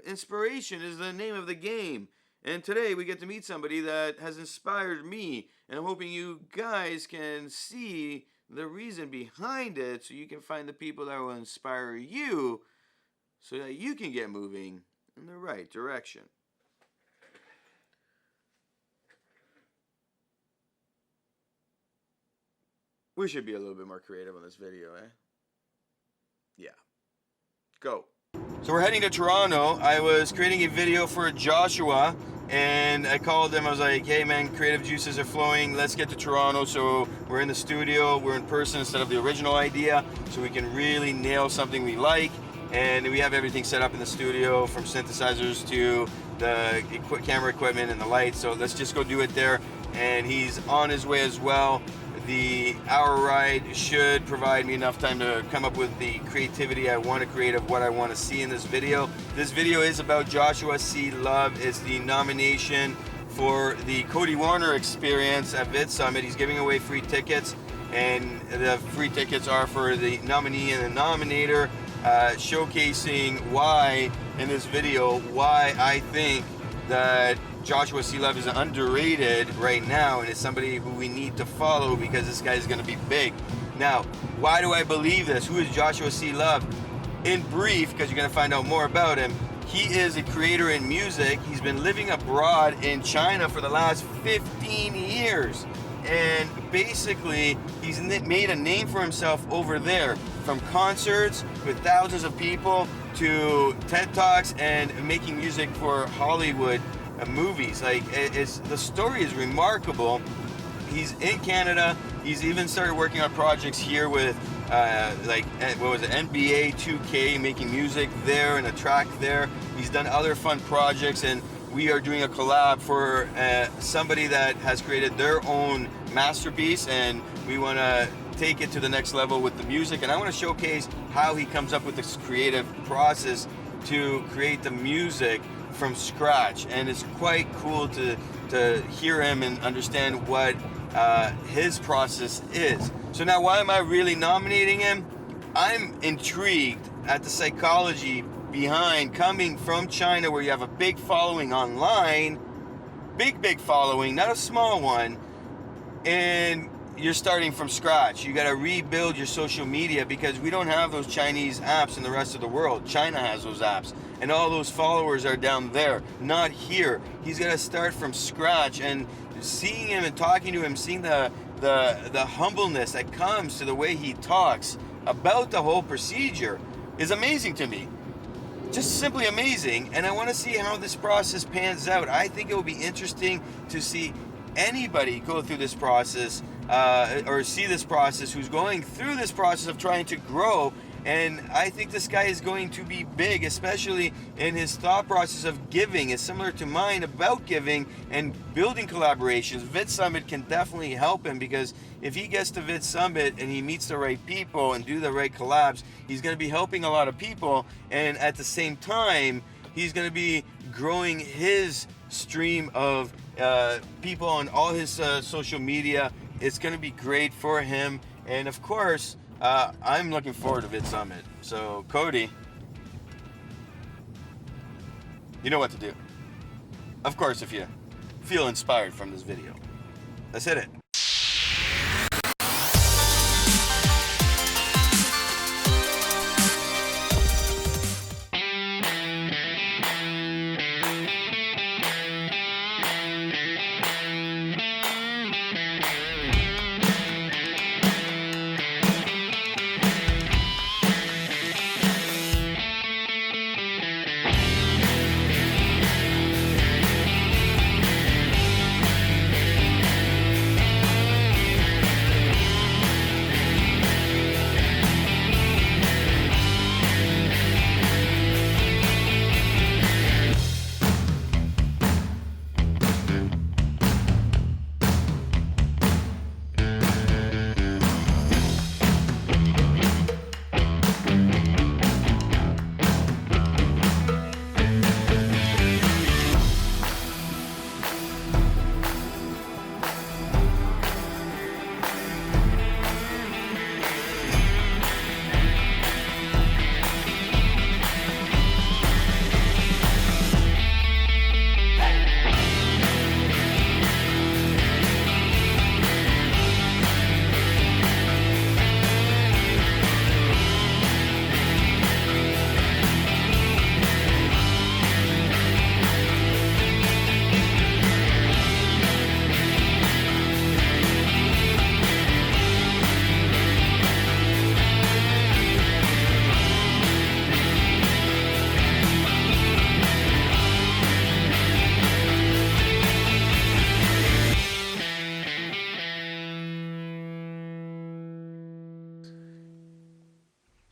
inspiration is the name of the game. And today we get to meet somebody that has inspired me. And I'm hoping you guys can see the reason behind it so you can find the people that will inspire you so that you can get moving in the right direction. We should be a little bit more creative on this video, eh? Yeah. Go. So we're heading to Toronto. I was creating a video for Joshua, and I called him. I was like, hey man, creative juices are flowing. Let's get to Toronto. So we're in the studio. We're in person instead of the original idea, so we can really nail something we like. And we have everything set up in the studio, from synthesizers to the camera equipment and the lights. So let's just go do it there. And he's on his way as well. The hour ride should provide me enough time to come up with the creativity I want to create of what I want to see in this video. This video is about Joshua C. Love. It's the nomination for the Cody Wanner experience at Vid Summit. He's giving away free tickets, and the free tickets are for the nominee and the nominator, showcasing why, in this video, why I think that Joshua C. Love is underrated right now, and is somebody who we need to follow because this guy is going to be big. Now, why do I believe this? Who is Joshua C. Love? In brief, because you're going to find out more about him, he is a creator in music. He's been living abroad in China for the last 15 years. And basically, he's made a name for himself over there, from concerts with thousands of people to TED Talks and making music for Hollywood movies. Like, the story is remarkable. He's in Canada. He's even started working on projects here with NBA 2K, making music there and a track there. He's done other fun projects, and we are doing a collab for somebody that has created their own masterpiece, and we want to take it to the next level with the music. And I want to showcase how he comes up with this creative process to create the music from scratch. And it's quite cool to hear him and understand what his process is. So now, why am I really nominating him? I'm intrigued at the psychology behind coming from China, where you have a big following online, big following, not a small one, and you're starting from scratch. You got to rebuild your social media because we don't have those Chinese apps in the rest of the world. China has those apps, and all those followers are down there, not here. He's got to start from scratch, and seeing him and talking to him, seeing the humbleness that comes to the way he talks about the whole procedure is amazing to me. Just simply amazing. And I want to see how this process pans out. I think it will be interesting to see anybody go through this process or see this process who's going through this process of trying to grow. And I think this guy is going to be big, especially in his thought process of giving. It's similar to mine about giving and building collaborations. Vid Summit can definitely help him, because if he gets to Vid Summit and he meets the right people and do the right collabs, he's going to be helping a lot of people. And at the same time, he's going to be growing his stream of people on all his social media. It's going to be great for him. And of course, I'm looking forward to Vid Summit. So, Cody, you know what to do. Of course, if you feel inspired from this video. Let's hit it.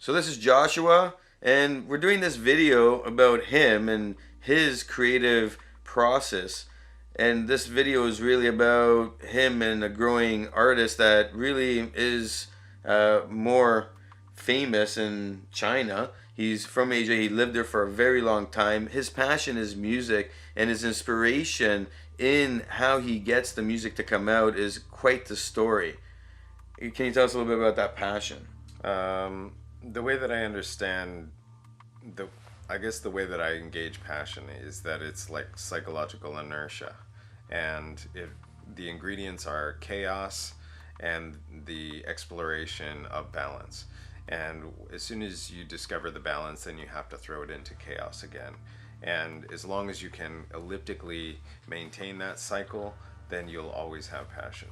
So this is Joshua, and we're doing this video about him and his creative process. And this video is really about him and a growing artist that really is more famous in China. He's from Asia. He lived there for a very long time. His passion is music, and his inspiration in how he gets the music to come out is quite the story. Can you tell us a little bit about that passion? The way that I understand I guess the way that I engage passion is that it's like psychological inertia, and if the ingredients are chaos and the exploration of balance. And as soon as you discover the balance, then you have to throw it into chaos again. And as long as you can elliptically maintain that cycle, then you'll always have passion.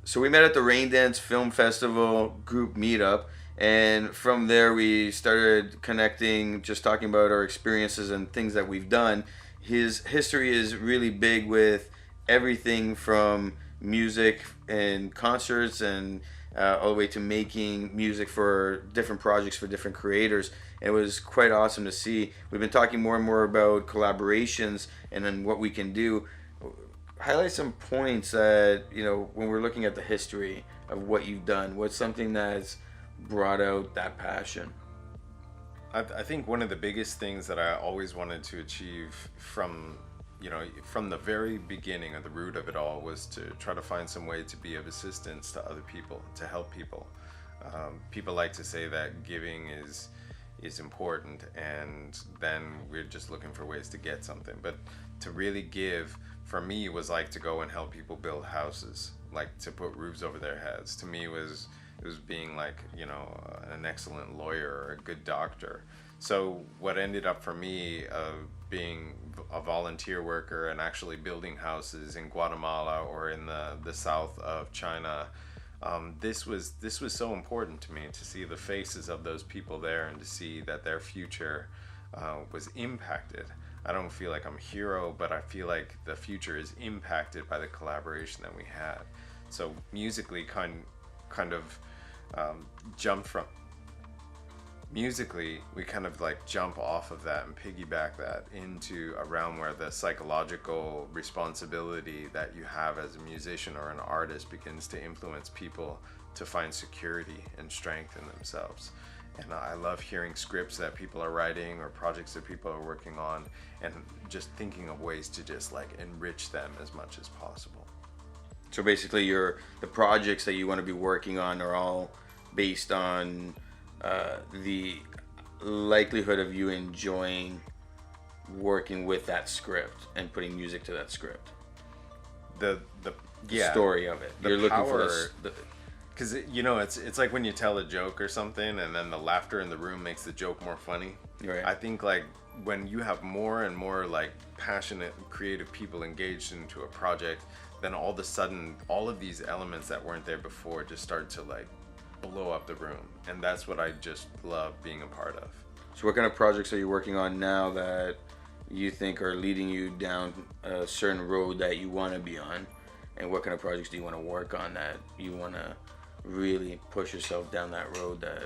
So we met at the Rain Dance Film Festival group meetup, and from there we started connecting, just talking about our experiences and things that we've done. His history is really big with everything from music and concerts and all the way to making music for different projects for different creators. It was quite awesome to see. We've been talking more and more about collaborations and then what we can do. Highlight some points that, when we're looking at the history of what you've done, what's something that's brought out that passion? I think one of the biggest things that I always wanted to achieve from the very beginning of the root of it all was to try to find some way to be of assistance to other people, to help people. People like to say that giving is important, and then we're just looking for ways to get something. But to really give, for me, was like to go and help people build houses, like to put roofs over their heads. To me, it was being like, an excellent lawyer or a good doctor. So what ended up for me being a volunteer worker and actually building houses in Guatemala or in the south of China, this was so important to me, to see the faces of those people there and to see that their future was impacted. I don't feel like I'm a hero, but I feel like the future is impacted by the collaboration that we had. So musically, kind of jumped from musically, we kind of like jump off of that and piggyback that into a realm where the psychological responsibility that you have as a musician or an artist begins to influence people to find security and strength in themselves. And I love hearing scripts that people are writing or projects that people are working on, and just thinking of ways to just like enrich them as much as possible. So basically, the projects that you want to be working on are all based on the likelihood of you enjoying working with that script and putting music to that script. The story of it. You're looking for because it's like when you tell a joke or something, and then the laughter in the room makes the joke more funny. Right. I think like when you have more and more like passionate, creative people engaged into a project, then all of a sudden, all of these elements that weren't there before just start to like blow up the room. And that's what I just love being a part of. So what kind of projects are you working on now that you think are leading you down a certain road that you want to be on? And what kind of projects do you want to work on that you want to really push yourself down that road, that,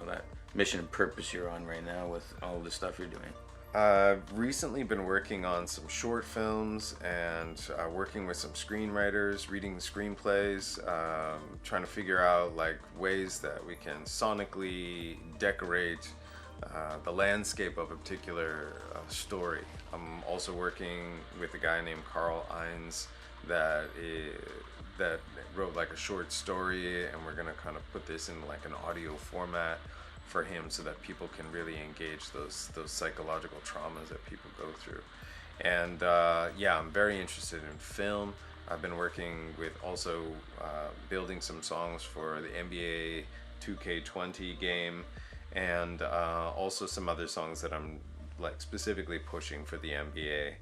that mission and purpose you're on right now with all the stuff you're doing? I've recently been working on some short films and working with some screenwriters, reading screenplays, trying to figure out like ways that we can sonically decorate the landscape of a particular story. I'm also working with a guy named Carl Ines that wrote like a short story, and we're gonna kind of put this in like an audio format for him so that people can really engage those psychological traumas that people go through. And I'm very interested in film. I've been working with also building some songs for the NBA 2K20 game, and also some other songs that I'm like specifically pushing for the NBA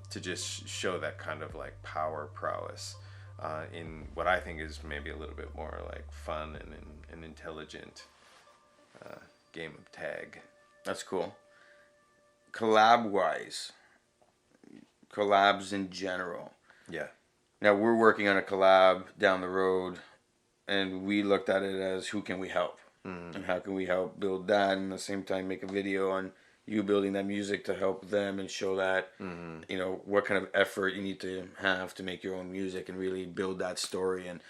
to just show that kind of like power prowess in what I think is maybe a little bit more like fun and intelligent game of tag. That's cool. Collabs in general. Yeah. Now we're working on a collab down the road, and we looked at it as who can we help? and how can we help build that, and at the same time make a video on you building that music to help them and show that you know what kind of effort you need to have to make your own music and really build that story. And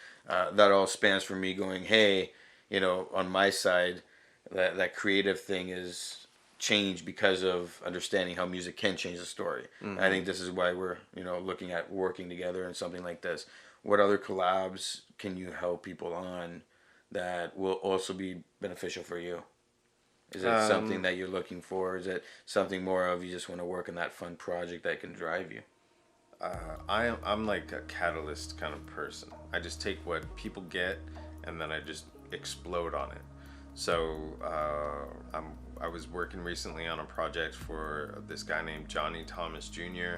that all spans from me going, hey, you know, on my side, that creative thing is changed because of understanding how music can change the story. I think this is why we're, you know, looking at working together and something like this. What other collabs can you help people on that will also be beneficial for you? Is it something that you're looking for? Is it something more of you just want to work on that fun project that can drive you? I'm like a catalyst kind of person. I just take what people get and then I just explode on it. So I was working recently on a project for this guy named Johnny Thomas Jr.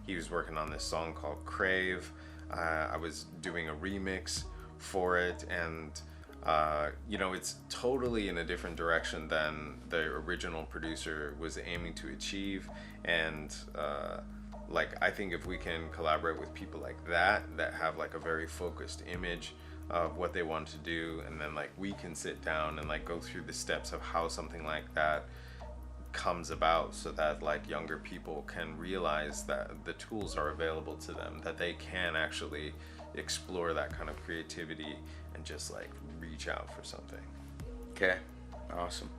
He was working on this song called Crave. I was doing a remix for it, and you know, it's totally in a different direction than the original producer was aiming to achieve. And like, I think if we can collaborate with people like that have like a very focused image of what they want to do, and then like we can sit down and like go through the steps of how something like that comes about, so that like younger people can realize that the tools are available to them, that they can actually explore that kind of creativity and just like reach out for something. Okay, awesome.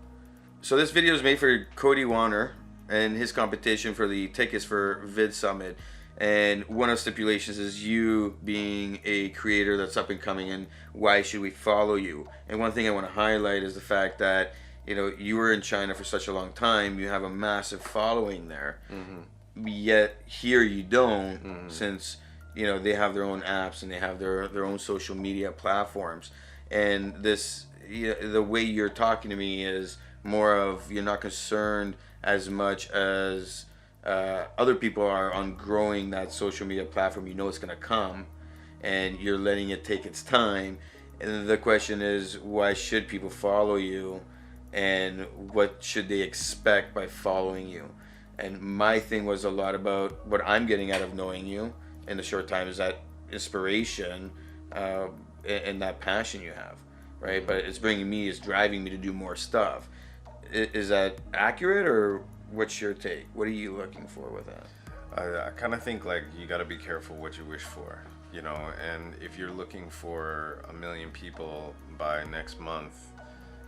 So this video is made for Cody Wanner and his competition for the tickets for Vid Summit. And one of the stipulations is you being a creator that's up and coming, and why should we follow you? And one thing I want to highlight is the fact that, you know, you were in China for such a long time, you have a massive following there, yet here you don't, since, you know, they have their own apps and they have their own social media platforms. And this, you know, the way you're talking to me is more of, you're not concerned as much as other people are on growing that social media platform. You know it's going to come, and you're letting it take its time. And the question is, why should people follow you, and what should they expect by following you? And my thing was a lot about what I'm getting out of knowing you in the short time is that inspiration and that passion you have, right? But it's driving me to do more stuff. Is that accurate, or what's your take? What are you looking for with that? I kind of think like you got to be careful what you wish for, you know, and if you're looking for 1 million people by next month,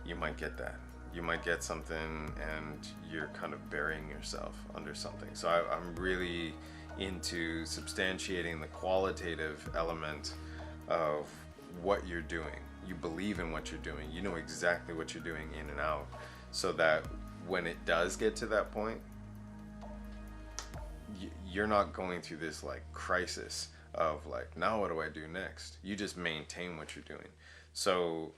you might get that. You might get something and you're kind of burying yourself under something. So I'm really into substantiating the qualitative element of what you're doing. You believe in what you're doing. You know exactly what you're doing in and out, so that when it does get to that point, you're not going through this like crisis of like, now what do I do next? You just maintain what you're doing. So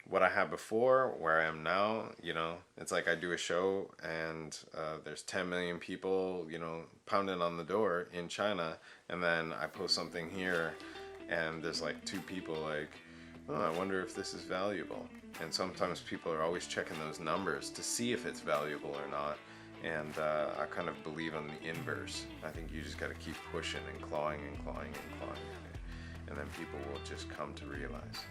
what I had before, where I am now, you know, it's like I do a show and there's 10 million people, you know, pounding on the door in China, and then I post something here and there's like 2 people like, oh, I wonder if this is valuable. And sometimes people are always checking those numbers to see if it's valuable or not. And I kind of believe on the inverse. I think you just got to keep pushing and clawing and clawing and clawing at it. And then people will just come to realize.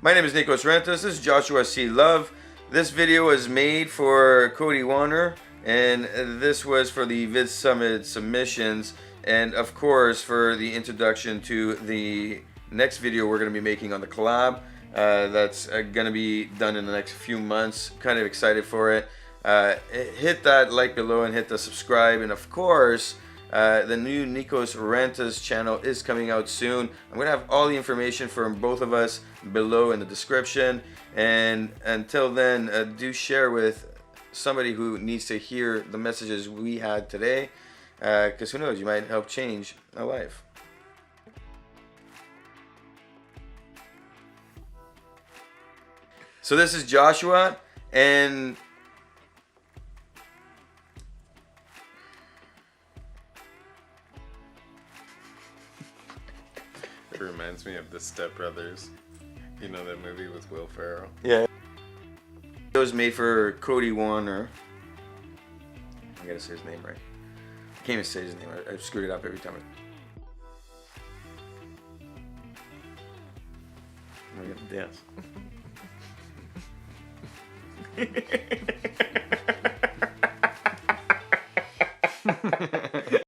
My name is Nikos Rentas. This is Joshua C. Love. This video was made for Cody Wanner, and this was for the Vid Summit submissions, and of course for the introduction to the next video we're going to be making on the collab. That's going to be done in the next few months. Kind of excited for it. Hit that like below and hit the subscribe, and of course the new Nikos Rentas channel is coming out soon. I'm going to have all the information from both of us below in the description, and until then, do share with somebody who needs to hear the messages we had today, because who knows, you might help change a life. So this is Joshua, and it reminds me of the Step Brothers. You know that movie with Will Ferrell? Yeah. It was made for Cody Wanner. I gotta say his name right. I can't even say his name. I've screwed it up every time. I'm gonna dance.